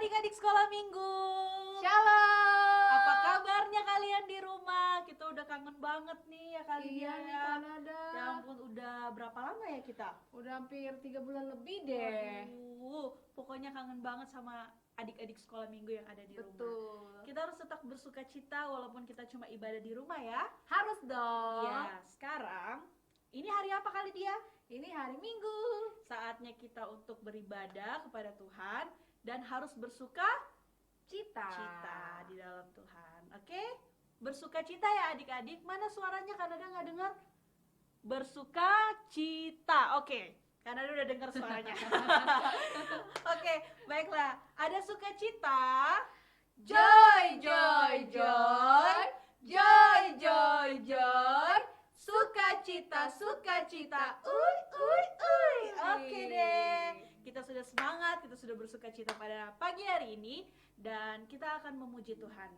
adik-adik sekolah minggu. Shalom. Apa kabarnya kalian di rumah? Kita udah kangen banget nih ya kalian. Iya nih Kanada. Ya ampun, udah berapa lama ya kita? Udah hampir 3 bulan lebih deh. Pokoknya kangen banget sama adik-adik sekolah minggu yang ada di rumah. Betul. Kita harus tetap bersuka cita walaupun kita cuma ibadah di rumah ya. Harus dong. Ya, sekarang ini hari apa kali dia? Ini hari Minggu. Saatnya kita untuk beribadah kepada Tuhan dan harus bersuka Cita di dalam Tuhan. Oke? Bersuka cita ya adik-adik. Mana suaranya? Kanada nggak dengar? Bersuka cita. Oke. Kanada udah dengar suaranya. Oke, baiklah. Ada sukacita. Joy, joy, joy. Joy, joy, joy. Sukacita, sukacita. Uy, uy, uy. Oke deh. Kita sudah semangat, kita sudah bersuka cita pada pagi hari ini dan kita akan memuji Tuhan.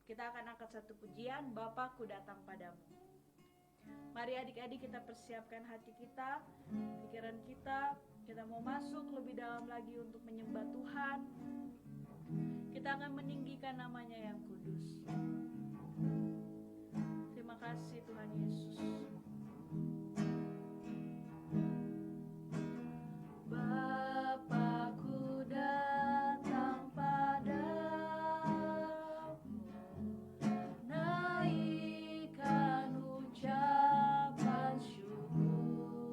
Kita akan angkat satu pujian, Bapakku datang padamu. Mari adik-adik kita persiapkan hati kita, pikiran kita. Kita mau masuk lebih dalam lagi untuk menyembah Tuhan. Kita akan meninggikan namanya yang kudus. Terima kasih Tuhan Yesus. Bapakku datang padamu, naikkan ucapan syukur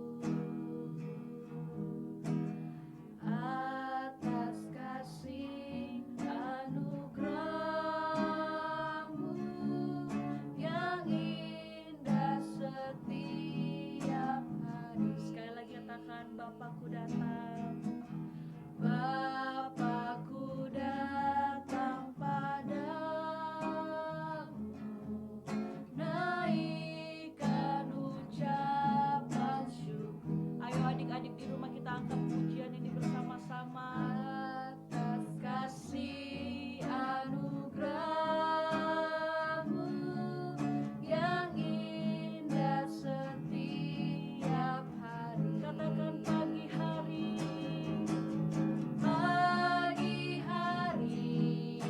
atas kasih anugerah-Mu yang indah setiap hari. Sekali lagi katakan, Bapakku datang. Bapakku datang padamu, naikkan ucapan syukur. Ayo adik-adik di rumah kita angkat pujian ini bersama-sama. Atas kasih anugerah-Mu yang indah setiap hari. Katakan pagi hari,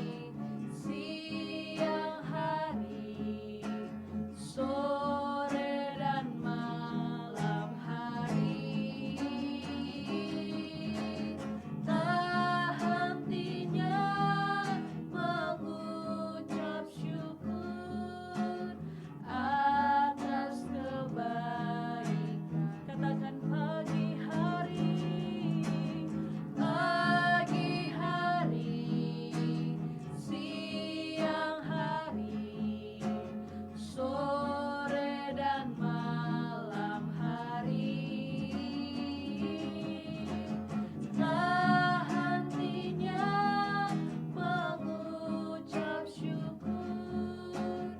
siang hari, sore dan malam hari. Tak hentinya mengucap syukur atas kebaikan. Katakan pagi hari, siang hari, sore dan malam hari. Tak hentinya mengucap syukur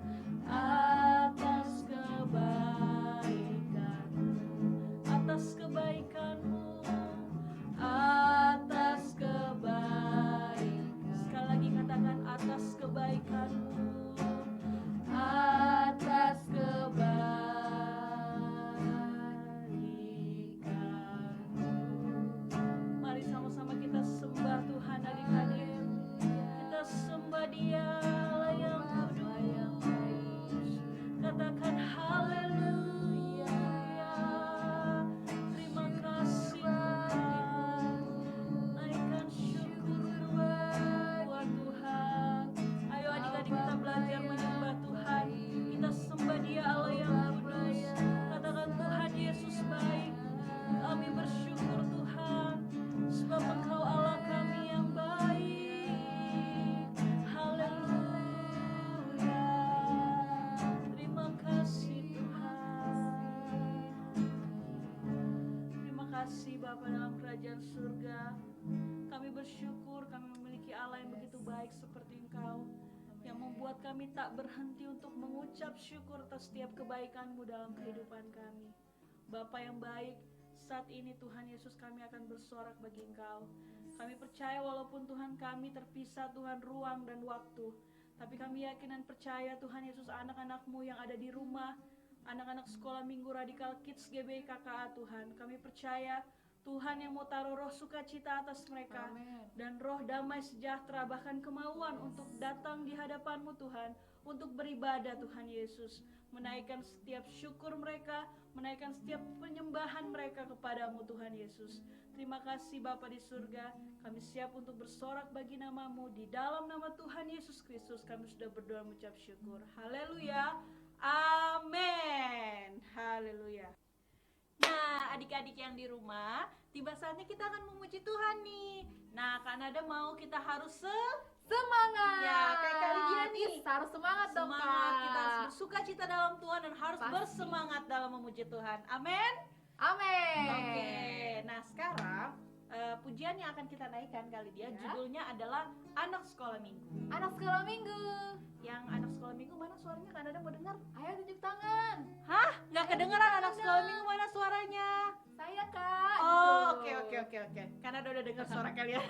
atas kebaikan-Mu, atas kebaikan. Sekali lagi katakan, atas kebaikan-Mu, atas kebaikan-Mu. Mari sama-sama kita sembah Tuhan adik-adik. Kita sembah Dia Allah yang kudus. Katakan haleluya. Terima kasih Tuhan. Naikkan syukur buat Tuhan. Ayo adik-adik kita belajar menyembah Tuhan. Kita sembah Dia Allah yang kudus. Katakan Tuhan Yesus baik. Kami bersyukur Tuhan, sebab Engkau Allah kami yang baik. Haleluya. Terima kasih Tuhan. Terima kasih Bapa dalam kerajaan surga. Kami bersyukur kami memiliki Allah yang begitu baik seperti Engkau, yang membuat kami tak berhenti untuk mengucap syukur atas setiap kebaikan-Mu dalam kehidupan kami. Bapa yang baik, saat ini Tuhan Yesus kami akan bersorak bagi Engkau. Kami percaya walaupun Tuhan kami terpisah Tuhan ruang dan waktu, tapi kami yakin dan percaya Tuhan Yesus anak-anak-Mu yang ada di rumah, anak-anak sekolah minggu Radikal Kids GBI KKA Tuhan, kami percaya Tuhan yang mau taruh roh sukacita atas mereka. Amin. Dan roh damai sejahtera, bahkan kemauan untuk datang di hadapan-Mu Tuhan, untuk beribadah Tuhan Yesus, menaikkan setiap syukur mereka, menaikkan setiap penyembahan mereka kepadamu Tuhan Yesus. Terima kasih Bapa di surga, kami siap untuk bersorak bagi nama-Mu. Di dalam nama Tuhan Yesus Kristus kami sudah berdoa mengucap syukur. Haleluya, amin, haleluya. Nah, adik-adik yang di rumah, tiba saatnya kita akan memuji Tuhan nih. Nah, Kak Nada mau kita harus Semangat. Ya, kayak kali dia nih. Yes, harus semangat dong, semangat, Kak. kita harus bersuka cita dalam Tuhan dan harus Pasti. bersemangat dalam memuji Tuhan. Amin. Amin. Oke, nah sekarang pujian yang akan kita naikkan kali dia Ya. judulnya adalah Anak Sekolah Minggu. Anak sekolah minggu. Yang anak sekolah minggu mana suaranya? Kak Nada mau dengar? Ayo tunjuk tangan. Hah? Nggak kedengeran anak sekolah minggu mana suaranya? Saya, Kak. Oh, Gitu. oke. Karena udah dengar suara kalian.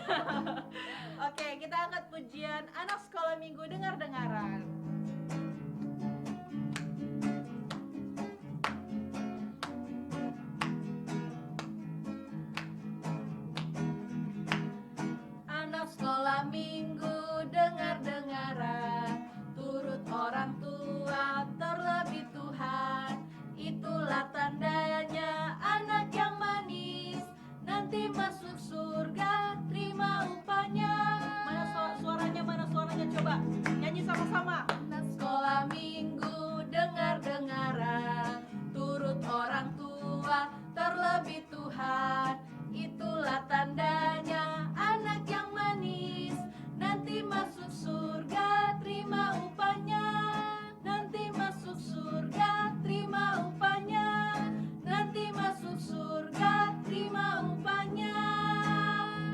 Oke, kita angkat pujian anak sekolah minggu dengar-dengaran. Anak sekolah minggu dengar-dengaran, turut orang tua terlebih Tuhan. Itulah tandanya anak yang manis, nanti masuk surga terima upahnya. Mana suaranya coba nyanyi sama-sama. Anak sekolah minggu dengar-dengaran, turut orang tua terlebih Tuhan. Itulah tandanya anak yang manis, nanti masuk surga terima upahnya. Nanti masuk surga terima upahnya. Nanti masuk surga terima upahnya.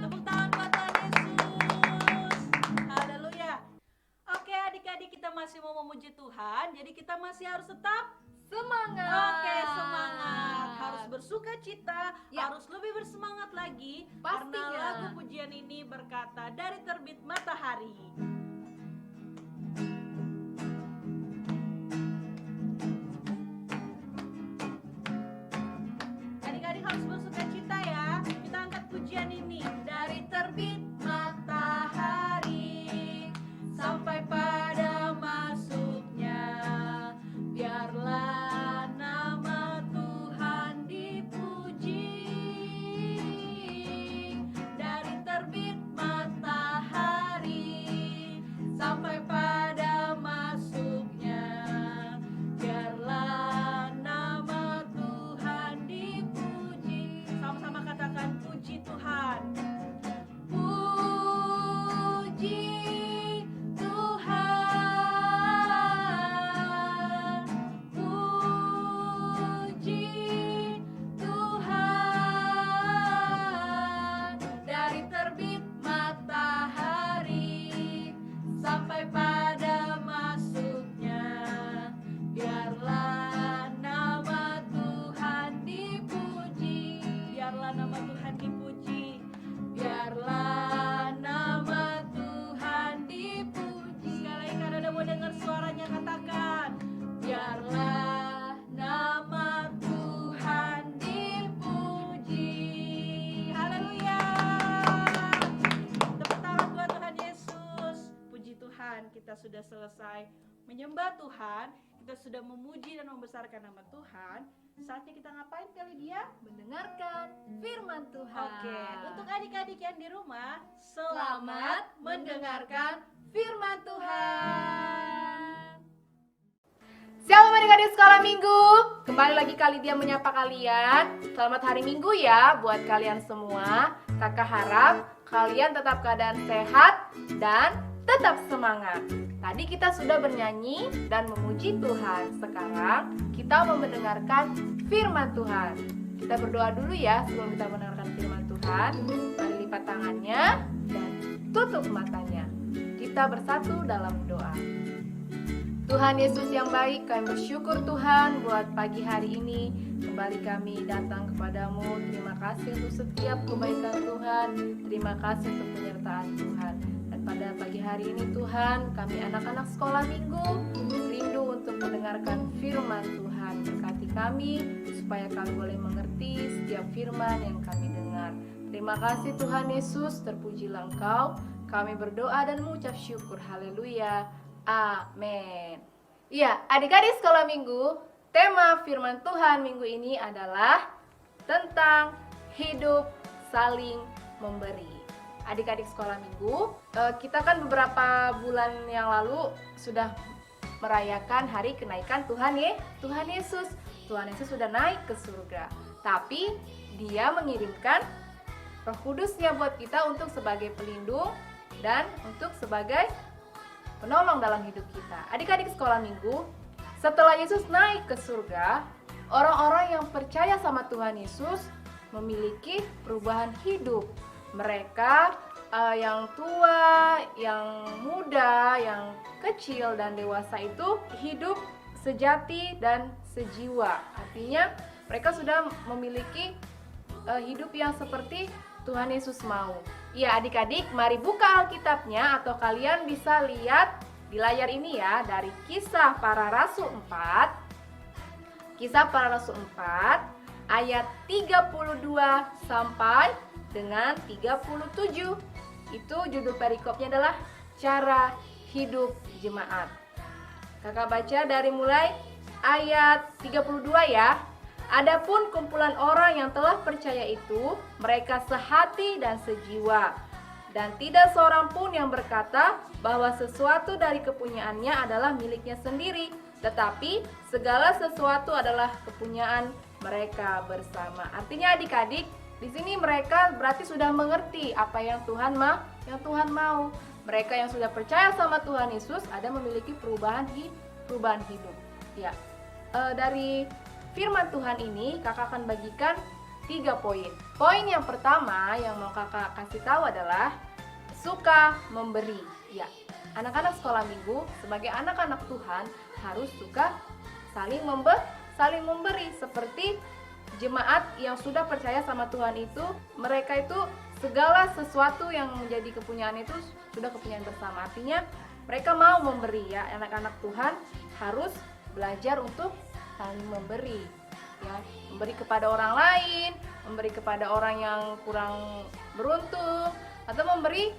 Tepuk tangan buat Tuhan Yesus. Haleluya. Oke adik-adik, kita masih mau memuji Tuhan, jadi kita masih harus tetap Semangat. Oke, semangat. Harus bersuka cita, Ya. harus lebih bersemangat lagi. Pastinya. Karena lagu pujian ini berkata, dari terbit matahari. Adik-adik harus bersuka cita ya. Kita angkat pujian ini. Dari terbit matahari sampai pada masuknya, biarlah nama Tuhan dipuji. Dari terbit matahari sampai pada masuknya, biarlah nama Tuhan dipuji. Sama-sama katakan puji Tuhan. Puji Tuhan, puji Tuhan. Dari terbit matahari sampai pada masuknya, biarlah nama Tuhan dipuji. Biarlah nama Tuhan dipuji. Biarlah nama Tuhan dipuji. Sekali lagi kan ada mau dengar suaranya, katakan. Biarlah nama Tuhan dipuji. Haleluya. Tepuk tangan buat Tuhan Yesus. Puji Tuhan, kita sudah selesai menyembah Tuhan. Kita sudah memuji dan membesarkan nama Tuhan. Saatnya kita ngapain kali dia? Mendengarkan firman Tuhan. Oke, untuk adik-adik yang di rumah, Selamat mendengarkan firman Tuhan. Shalom adik-adik sekolah minggu. Kembali lagi kali dia menyapa kalian. Selamat hari Minggu ya buat kalian semua. Kakak harap kalian tetap keadaan sehat dan tetap semangat. Tadi kita sudah bernyanyi dan memuji Tuhan. Sekarang kita mau mendengarkan firman Tuhan. Kita berdoa dulu ya sebelum kita mendengarkan firman Tuhan. Mari lipat tangannya dan tutup matanya. Kita bersatu dalam doa. Tuhan Yesus yang baik, kami bersyukur Tuhan buat pagi hari ini. Kembali kami datang kepadamu. Terima kasih untuk setiap kebaikan Tuhan. Terima kasih untuk penyertaan Tuhan. Dan pada pagi hari ini Tuhan, kami anak-anak sekolah minggu rindu untuk mendengarkan firman Tuhan. Berkati kami supaya kami boleh mengerti setiap firman yang kami dengar. Terima kasih Tuhan Yesus, terpujilah Engkau. Kami berdoa dan mengucap syukur. Haleluya. Amin. Iya, adik-adik sekolah minggu, tema firman Tuhan minggu ini adalah tentang hidup saling memberi. Adik-adik sekolah minggu, kita kan beberapa bulan yang lalu sudah merayakan hari kenaikan Tuhan Yesus. Tuhan Yesus sudah naik ke surga. Tapi Dia mengirimkan Roh Kudusnya buat kita untuk sebagai pelindung dan untuk sebagai penolong dalam hidup kita. Adik-adik sekolah minggu, setelah Yesus naik ke surga, orang-orang yang percaya sama Tuhan Yesus memiliki perubahan hidup. Mereka yang tua, yang muda, yang kecil dan dewasa itu hidup sejati dan sejiwa. Artinya mereka sudah memiliki hidup yang seperti Tuhan Yesus mau. Ya, adik-adik, mari buka Alkitabnya atau kalian bisa lihat di layar ini ya, dari Kisah Para Rasul 4. Kisah Para Rasul 4 ayat 32 sampai dengan 37. Itu judul perikopnya adalah Cara Hidup Jemaat. Kakak baca dari mulai ayat 32 ya. Adapun kumpulan orang yang telah percaya itu, mereka sehati dan sejiwa. Dan tidak seorang pun yang berkata bahwa sesuatu dari kepunyaannya adalah miliknya sendiri, tetapi segala sesuatu adalah kepunyaan mereka bersama. Artinya adik-adik, di sini mereka berarti sudah mengerti apa yang Tuhan mau. Mereka yang sudah percaya sama Tuhan Yesus ada memiliki perubahan hidup. Ya, dari firman Tuhan ini kakak akan bagikan 3 poin. Poin yang pertama yang mau kakak kasih tahu adalah suka memberi. Ya, anak-anak sekolah minggu sebagai anak-anak Tuhan harus suka saling memberi. Seperti jemaat yang sudah percaya sama Tuhan itu, mereka itu segala sesuatu yang menjadi kepunyaan itu sudah kepunyaan bersama. Artinya mereka mau memberi ya. Anak-anak Tuhan harus belajar untuk saling memberi ya, memberi kepada orang lain, memberi kepada orang yang kurang beruntung, atau memberi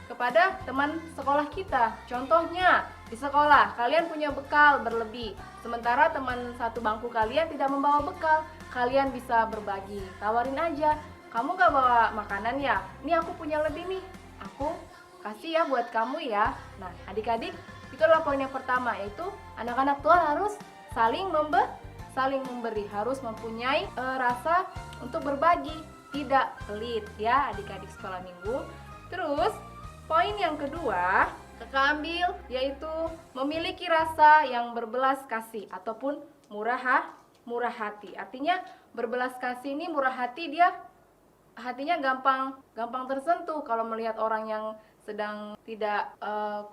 kepada teman sekolah kita. Contohnya di sekolah kalian punya bekal berlebih, sementara teman satu bangku kalian tidak membawa bekal, kalian bisa berbagi. Tawarin aja, kamu gak bawa makanan ya, ini aku punya lebih nih, aku kasih ya buat kamu ya. Nah adik-adik, itu adalah poin yang pertama, yaitu anak-anak Tuhan harus saling memberi, harus mempunyai rasa untuk berbagi, tidak pelit ya adik-adik sekolah minggu. Terus poin yang kedua kakak ambil, yaitu memiliki rasa yang berbelas kasih ataupun murah hati. Artinya berbelas kasih ini murah hati, dia hatinya gampang tersentuh kalau melihat orang yang sedang tidak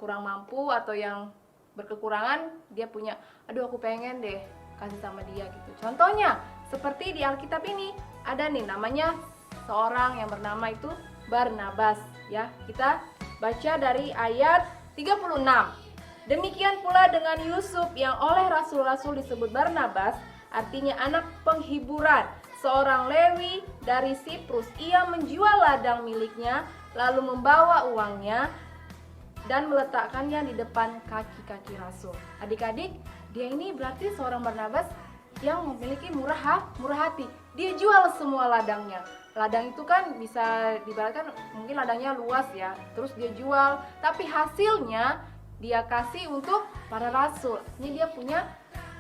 kurang mampu atau yang berkekurangan, dia punya, aduh aku pengen deh kasih sama dia gitu. Contohnya seperti di Alkitab ini ada nih namanya seorang yang bernama itu Barnabas ya. Kita baca dari ayat 36. Demikian pula dengan Yusuf yang oleh rasul-rasul disebut Barnabas, artinya anak penghiburan, seorang Lewi dari Siprus. Ia menjual ladang miliknya lalu membawa uangnya dan meletakkannya di depan kaki-kaki rasul. Adik-adik, dia ini berarti seorang Barnabas yang memiliki murah hati. Dia jual semua ladangnya. Ladang itu kan bisa diibaratkan mungkin ladangnya luas ya. Terus dia jual, tapi hasilnya dia kasih untuk para rasul. Ini dia punya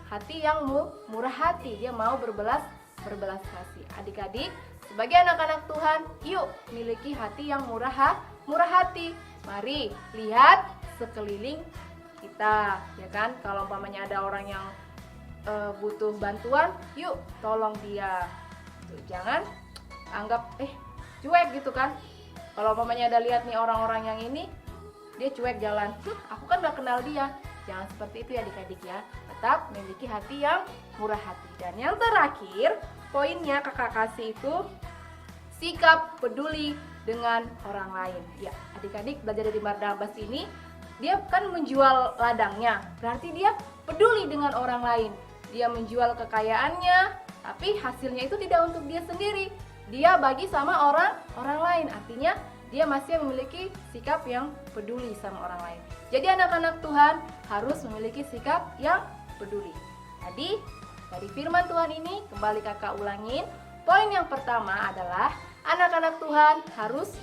hati yang murah hati. Dia mau berbelas kasih. Adik-adik, sebagai anak-anak Tuhan, yuk miliki hati yang murah hati. Mari lihat sekeliling kita, ya kan? Kalau umpamanya ada orang yang butuh bantuan, yuk tolong dia. Tuh, jangan anggap cuek gitu kan. Kalau umpamanya ada lihat nih orang-orang yang ini, dia cuek jalan. Aku kan gak kenal dia. Jangan seperti itu ya adik-adik ya. Tetap memiliki hati yang murah hati. Dan yang terakhir, poinnya kakak kasih itu sikap peduli dengan orang lain. Ya, adik-adik belajar dari Barnabas ini, dia kan menjual ladangnya, berarti dia peduli dengan orang lain. Dia menjual kekayaannya, tapi hasilnya itu tidak untuk dia sendiri, dia bagi sama orang lain. Artinya dia masih memiliki sikap yang peduli sama orang lain. Jadi anak-anak Tuhan harus memiliki sikap yang peduli. Tadi dari firman Tuhan ini kembali kakak ulangin. Poin yang pertama adalah anak-anak Tuhan harus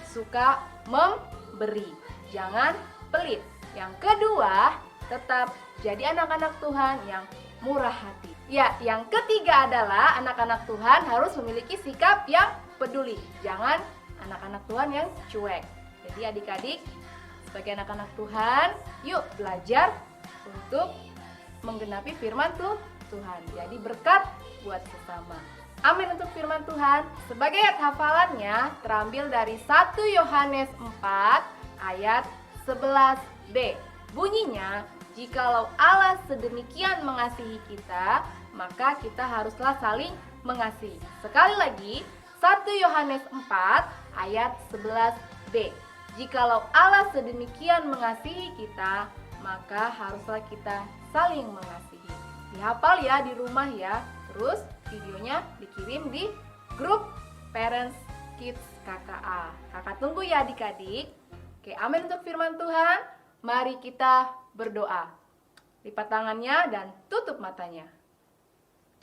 suka memberi, jangan pelit. Yang kedua, tetap jadi anak-anak Tuhan yang murah hati. Ya, yang ketiga adalah anak-anak Tuhan harus memiliki sikap yang peduli. Jangan anak-anak Tuhan yang cuek. Jadi adik-adik, sebagai anak-anak Tuhan, yuk belajar untuk menggenapi firman Tuhan. Jadi berkat buat sesama. Amin untuk firman Tuhan. Sebagai ayat hafalannya terambil dari 1 Yohanes 4 ayat 11b. Bunyinya, jikalau Allah sedemikian mengasihi kita, maka kita haruslah saling mengasihi. Sekali lagi, 1 Yohanes 4 ayat 11b. Jikalau Allah sedemikian mengasihi kita, maka haruslah kita saling mengasihi. Dihafal ya di rumah ya. Terus videonya dikirim di grup Parents Kids KKA. Kakak tunggu ya adik-adik. Oke, amin untuk firman Tuhan. Mari kita berdoa. Lipat tangannya dan tutup matanya.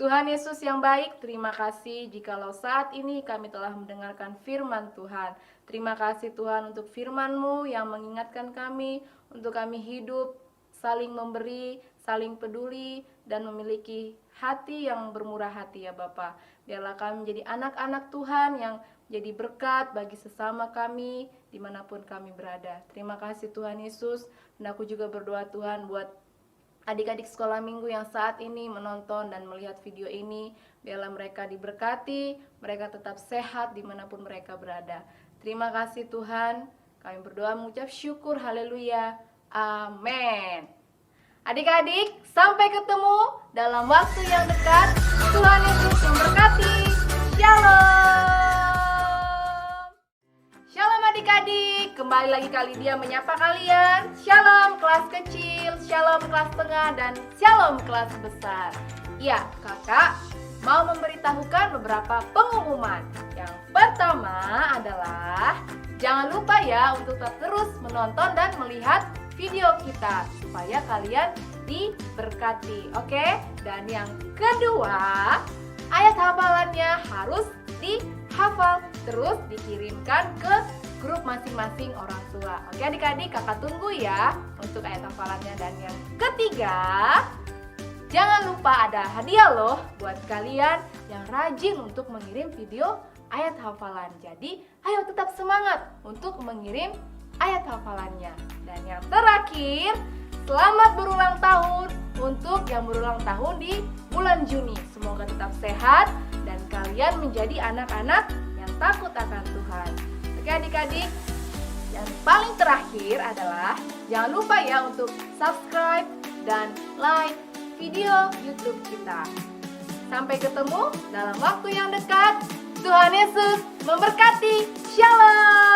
Tuhan Yesus yang baik, terima kasih jikalau saat ini kami telah mendengarkan firman Tuhan. Terima kasih Tuhan untuk firman-Mu yang mengingatkan kami untuk kami hidup, saling memberi, saling peduli, dan memiliki hati yang bermurah hati ya Bapa. Biarlah kami menjadi anak-anak Tuhan yang jadi berkat bagi sesama kami dimanapun kami berada. Terima kasih Tuhan Yesus. Dan aku juga berdoa Tuhan buat adik-adik sekolah minggu yang saat ini menonton dan melihat video ini. Biarlah mereka diberkati, mereka tetap sehat dimanapun mereka berada. Terima kasih Tuhan. Kami berdoa mengucap syukur, haleluya, amin. Adik-adik, sampai ketemu dalam waktu yang dekat. Tuhan Yesus memberkati. Shalom. Shalom adik-adik, kembali lagi Kalidia menyapa kalian. Shalom kelas kecil, shalom kelas tengah, dan shalom kelas besar. Ya, kakak mau memberitahukan beberapa pengumuman. Yang pertama adalah jangan lupa ya untuk tetap terus menonton dan melihat video kita supaya kalian diberkati, oke? Dan yang kedua, ayat hafalannya harus dihafal, terus dikirimkan ke grup masing-masing orang tua. Oke adik-adik, kakak tunggu ya untuk ayat hafalannya. Dan yang ketiga, jangan lupa ada hadiah loh buat kalian yang rajin untuk mengirim video ayat hafalan. Jadi ayo tetap semangat untuk mengirim ayat hafalannya. Dan yang terakhir, selamat berulang tahun untuk yang berulang tahun di bulan Juni. Semoga tetap sehat dan kalian menjadi anak-anak yang takut akan Tuhan. Oke adik-adik, yang paling terakhir adalah jangan lupa ya untuk subscribe dan like video YouTube kita. Sampai ketemu dalam waktu yang dekat. Tuhan Yesus memberkati. Shalom.